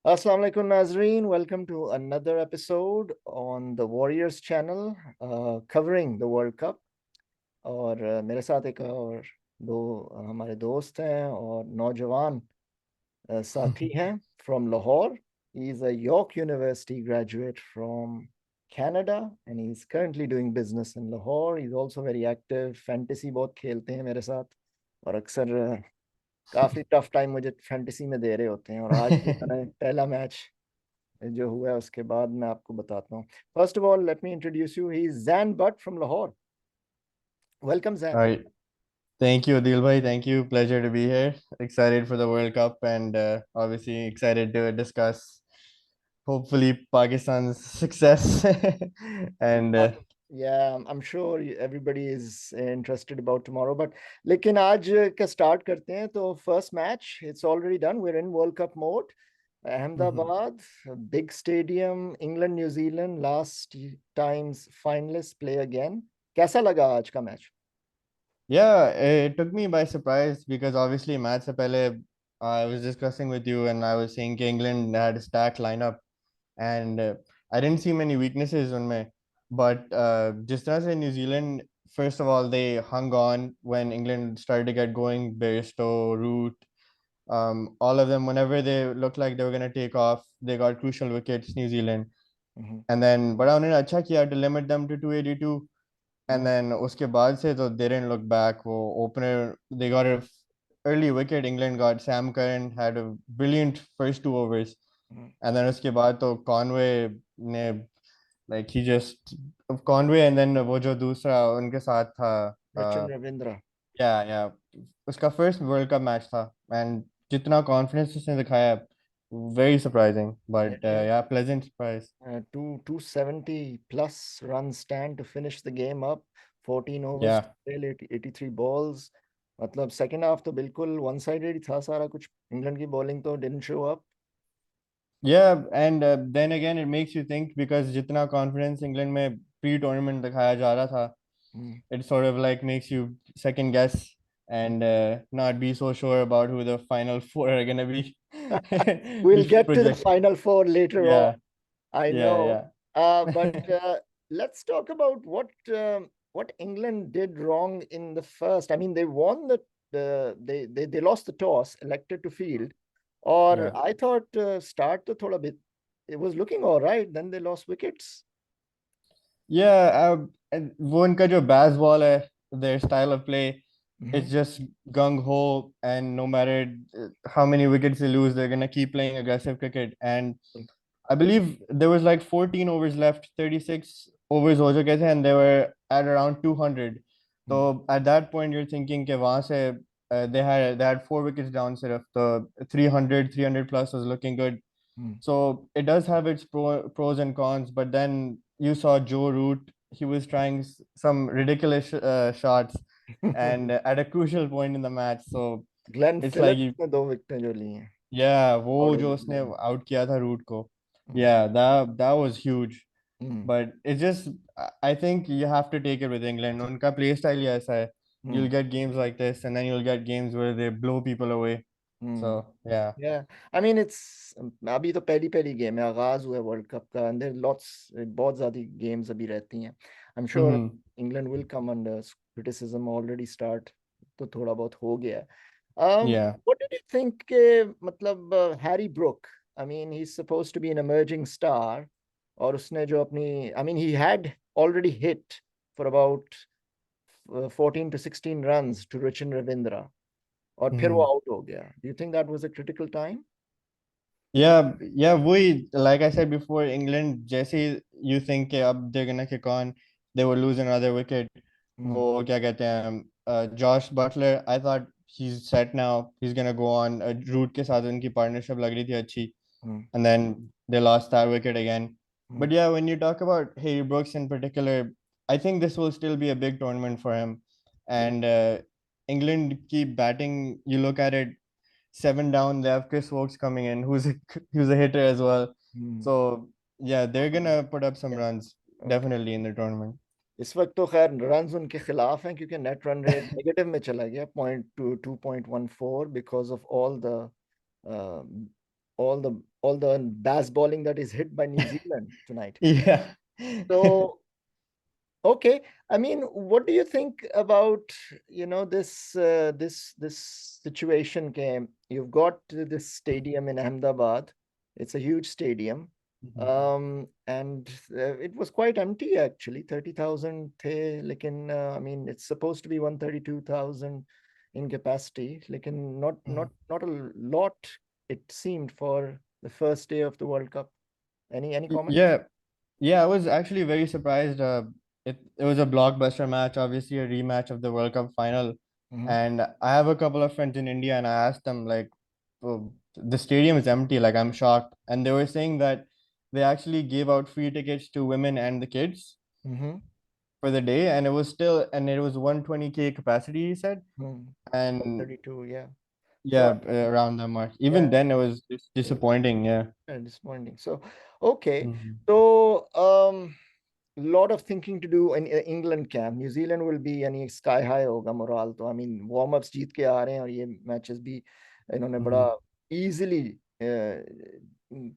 Assalamu alaikum Nazreen. Welcome to another episode on the Warriors channel covering the World Cup. और मेरे साथ एक और दो हमारे दोस्त हैं और नौजवान साथी हैं from Lahore. He's a York University graduate from Canada and he's currently doing business in Lahore. He's also very active. Fantasy बहुत खेलते हैं मेरे साथ और अक्सर काफी टफ टाइम मुझे फैंटेसी में दे रहे होते हैं और आज भी मैंने पहला मैच जो हुआ है उसके बाद मैं आपको बताता हूँ. First of all let me introduce you. He is Jain but from Lahore. Welcome All Jain. right. Thank you, Adil bhai. Thank you. Pleasure to be here. Excited for the World Cup and obviously excited to discuss hopefully Pakistan's success. and Yeah, I'm sure everybody is interested about tomorrow, but लेकिन आज का start करते हैं. तो first match it's already done. we're in world cup mode. Mhm. Ahmedabad, big stadium, England New Zealand last times finalist play again. कैसा लगा आज का match? Yeah, it took me by surprise because obviously match se pehle I was discussing with you and I was saying कि England had a stacked lineup and I didn't see many weaknesses उनमें. But जिस तरह से New Zealand, first of all, they hung on when England started to get going. Bairstow, Root, all of them, whenever they looked like they were going to take off, they got crucial wickets, New Zealand. And then, but उन्होंने अच्छा किया to limit them to 282. And then उसके बाद से तो they didn't look back. वो opener, they got a early wicket. England got Sam Curran, had a brilliant first two overs. And then उसके बाद तो Conway ने like he just Conway and then वो जो दूसरा उनके साथ था रचिन रविंद्रा. yeah उसका first World Cup match था and जितना confidence उसने दिखाया very surprising but Yeah. yeah pleasant surprise. 270 plus run stand to finish the game up. 14 overs Yeah. to play, 83 balls. मतलब सेकंड हाफ तो बिल्कुल वन साइडेड ही था सारा कुछ. इंग्लैंड की बॉलिंग तो didn't show up. Yeah, and then again it makes you think because जितना confidence England में pre-tournament दिखाया जा रहा था, it sort of like makes you second guess and not be so sure about who the final four are gonna be. We'll Which get to the project? final four later on. Yeah, I know. yeah, But yeah. let's talk about what England did wrong in the first. I mean, they won they lost the toss, elected to field. Or Yeah. I thought start to thoda bit. It was looking all right. Then they lost wickets. Yeah, and वो उनका जो baseball है, their style of play, Mm-hmm. it's just gung ho, and no matter how many wickets they lose, they're gonna keep playing aggressive cricket. And I believe there was like 14 overs left, 36 overs हो चुके थे, and they were at around 200. So at that point, you're thinking कि वहाँ से they had four wickets down. Sort of the 300 plus was looking good. So it does have its pros and cons, but then you saw Joe Root. He was trying some ridiculous shots, and at a crucial point in the match. So Glenn it's like Phillips you, ने दो विकेटें जो ली हैं yeah, वो out of जो the उसने ब्लू. out किया था Root को, yeah, that was huge. Hmm. But it's just, I think you have to take it with England. उनका play style ही ऐसा है. You'll hmm. get games like this, and then you'll get games where they blow people away. Hmm. So yeah. Yeah, I mean it's अभी तो पहली पहली game है, आगाज हुआ है वर्ल्ड कप का. एंड देयर लॉट्स बहुत ज्यादा गेम्स अभी रहती हैं. I am sure Hmm. England will come under criticism already start. तो थोड़ा बहुत हो गया है. Yeah. What did you think के मतलब Harry Brook. I mean he is supposed to be an emerging star. और उसने जो अपनी I mean he had already hit for about 14 to 16 runs to Rachin Ravindra. और फिर वो Hmm. आउट हो गया. Do you think that was a critical time? Yeah, we like I said before, England, Jesse, you think they're gonna kick on, they will lose another wicket. हम्म. वो क्या कहते हैं Josh Butler, I thought he's set now. He's gonna go on. Root के साथ उनकी partnership लग रही थी अच्छी, हम्म. and then they lost that wicket again. Hmm. But yeah, when you talk about Harry Brooks in particular, I think this will still be a big tournament for him. And England keep batting. You look at it, seven down. They have Chris Wokes coming in, who's a hitter as well. Hmm. So yeah, they're gonna put up some runs okay. definitely in the tournament. इस वक्त तो खैर runs उनके खिलाफ हैं क्योंकि net run rate negative में चला गया. 0.2 2.14 because of all the all the bass balling that is hit by New Zealand tonight. Yeah. So okay, I mean, what do you think about, this situation came? You've got this stadium in Ahmedabad. It's a huge stadium. Mhm. And it was quite empty actually. 30,000 the, I mean, it's supposed to be 132,000 in capacity. Mhm. Not a lot it seemed for the first day of the World Cup. Any comments? Yeah, yeah, I was actually very surprised. It was a blockbuster match, obviously a rematch of the World Cup final. Hmm. And I have a couple of friends in India, and I asked them like, "Oh, the stadium is empty." Like, I'm shocked, and they were saying that they actually gave out free tickets to women and the kids Hmm. for the day, and it was 120K capacity, he said, and 132, yeah. So, yeah, around the mark. Even yeah, then, it was just it was disappointing. Yeah. disappointing. So, okay. Mhm. So, lot of thinking to do in England camp. New Zealand will be यानी sky high होगा morale तो I mean warm ups जीत के आ रहे हैं और ये matches भी इन्होंने बड़ा Mhm. easily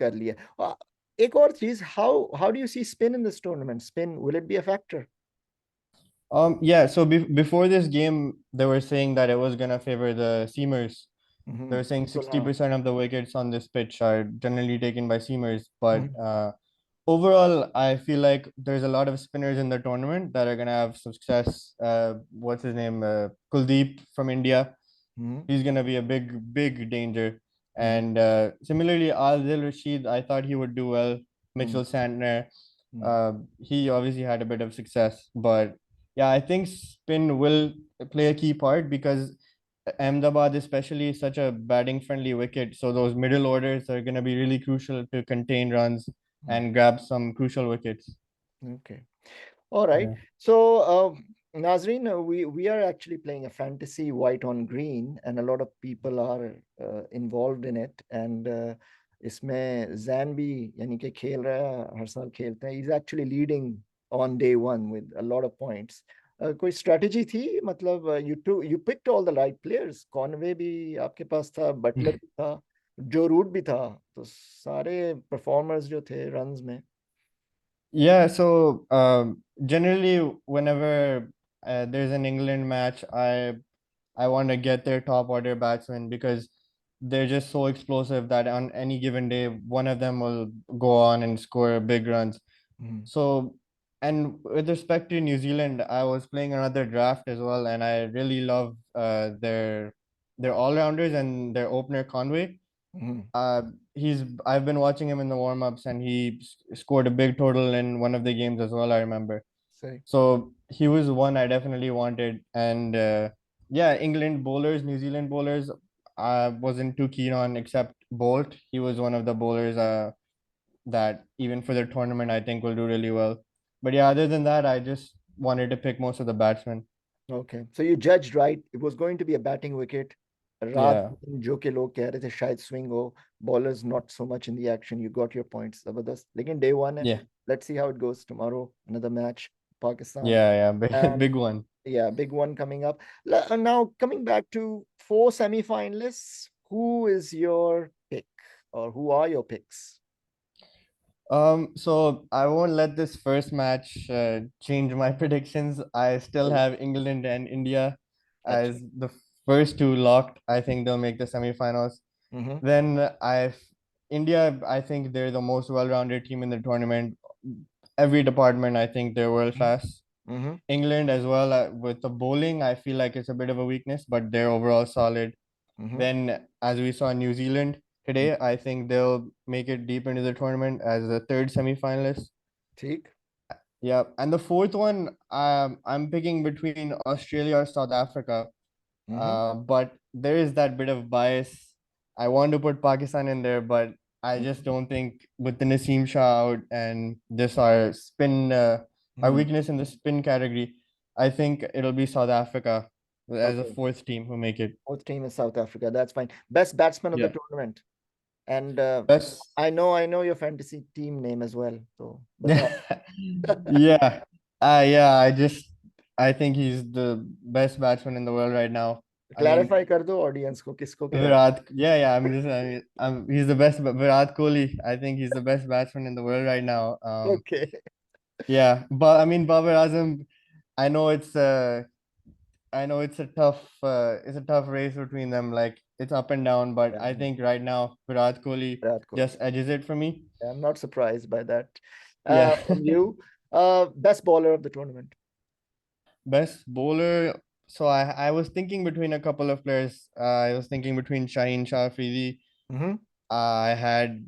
कर लिया. एक और चीज, how do you see spin in this tournament? Spin, will it be a factor? Yeah, so before this game, they were saying that it was gonna favor the seamers. They were saying बिल्कुल हाँ. 60% of the wickets on this pitch are generally taken by seamers. But hmm. overall, I feel like there's a lot of spinners in the tournament that are gonna have success. What's his name? Kuldeep from India. Hmm. He's gonna be a big danger. Hmm. And similarly, Adil Rashid, I thought he would do well. Hmm. Mitchell Santner, hmm. he obviously had a bit of success, but yeah, I think spin will play a key part because Ahmedabad, especially, is such a batting friendly wicket. So those middle orders are gonna be really crucial to contain runs hmm. and grab some crucial wickets. Okay. All right. Yeah. So, Nazreen, we are actually playing a fantasy white on green, and a lot of people are involved in it. And इसमें जैन भी यानी कि खेल रहा है, हर साल खेलते हैं. He's actually leading on day one with a lot of points. कोई strategy थी? मतलब you picked all the right players. Conway भी आपके पास था, बटलर भी था, जो रूट भी था. तो सारे performers जो थे runs में. Yeah, so generally, whenever there's an England match, I want to get their top order batsmen because they're just so explosive that on any given day, one of them will go on and score big runs. Mhm. So, and with respect to New Zealand, I was playing another draft as well, and I really love their all-rounders and their opener Conway. Mhm. Uh, I've been watching him in the warm-ups, and he scored a big total in one of the games as well, I remember. Say. So he was one I definitely wanted. And yeah, England bowlers, New Zealand bowlers, I wasn't too keen on except Bolt. He was one of the bowlers that even for the tournament I think will do really well. But yeah, other than that, I just wanted to pick most of the batsmen. Okay, so you judged right. It was going to be a batting wicket. रात Yeah, में जो के लोग कह रहे थे शायद swing हो, bowlers not so much in the action. You got your points. जबरदस्त. लेकिन day one है. yeah, Let's see how it goes tomorrow. Another match, Pakistan, yeah, big, and big one. yeah, big one coming up. Now coming back to four semi-finalists, who is your pick, or who are your picks? So I won't let this first match change my predictions. I still Well, have England and India अच्छा. as the first two locked. I think they'll make the semifinals. Mm-hmm. Then I've India, I think they're the most well-rounded team in the tournament. Every department, I think they're world class. Mm-hmm. England as well, with the bowling, I feel like it's a bit of a weakness, but they're overall solid. Mm-hmm. Then, as we saw New Zealand today, I think they'll make it deep into the tournament as the third semifinalist. ठीक. Yeah, and the fourth one, I'm picking between Australia or South Africa. Mm-hmm. But there is that bit of bias. I want to put Pakistan in there, but I just don't think with the Naseem Shah out and just our Mm-hmm. weakness in the spin category, I think it'll be South Africa as a Okay. fourth team who make it. Fourth team is South Africa. That's fine. Best batsman of the Yeah. tournament. And Best. I know your fantasy team name as well. So, but Yeah. Yeah. I think he's the best batsman in the world right now. I mean, clarify कर दो audience को किसको कह रहे Virat, yeah, he's the best, but Virat Kohli, I think he's the best batsman in the world right now. हो. Okay. Yeah, but I mean, Babar Azam, I know it's a tough race between them. Like it's up and down, but I think right now Virat Kohli Virat Kohli. just edges it for me. I'm not surprised by that. Yeah. From you, best bowler of the tournament. Best bowler. So I was thinking between a couple of players. I was thinking between Shaheen Shah Afridi. Mm-hmm. I had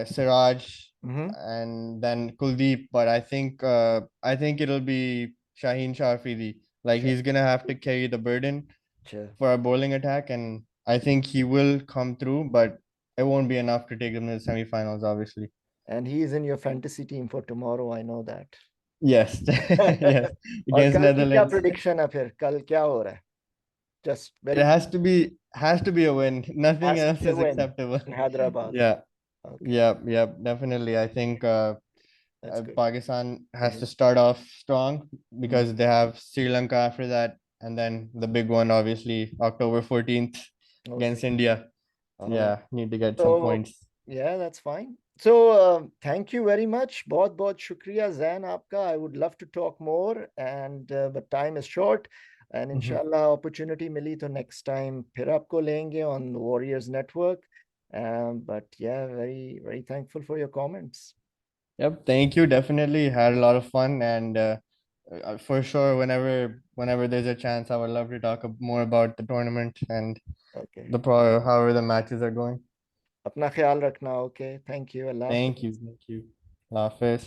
Siraj Mm-hmm. and then Kuldeep, but I think it'll be Shaheen Shah Afridi. Like Sure. he's gonna have to carry the burden Sure. for a bowling attack, and I think he will come through, but it won't be enough to take them to the semifinals, obviously. And he's in your fantasy team for tomorrow. I know that. Yes, yes, और against कल की क्या Netherlands. prediction है फिर? कल क्या हो रहा है? Just It very quick. has to be a win. Nothing Has to else be a is win acceptable. in Hyderabad. Yeah, Okay, yeah, yeah, definitely. I think that's good. Pakistan has Mhm. to start off strong Mhm. because they have Sri Lanka after that, and then the big one, obviously, October 14th Okay. against India. All right. Yeah, need to get some So points. yeah, that's fine. So thank you very much. बहुत बहुत शुक्रिया Zain आपका. I would love to talk more, and but time is short. And Mhm. inshallah opportunity मिली तो next time फिर आपको लेंगे on the Warriors Network. But yeah, very very thankful for your comments. Yep, thank you. Definitely had a lot of fun, and for sure, whenever there's a chance, I would love to talk more about the tournament and Okay. the pro however the matches are going. अपना ख्याल रखना. Okay. Thank you. Allah Thank you, Hafiz. thank you. Allah Hafiz.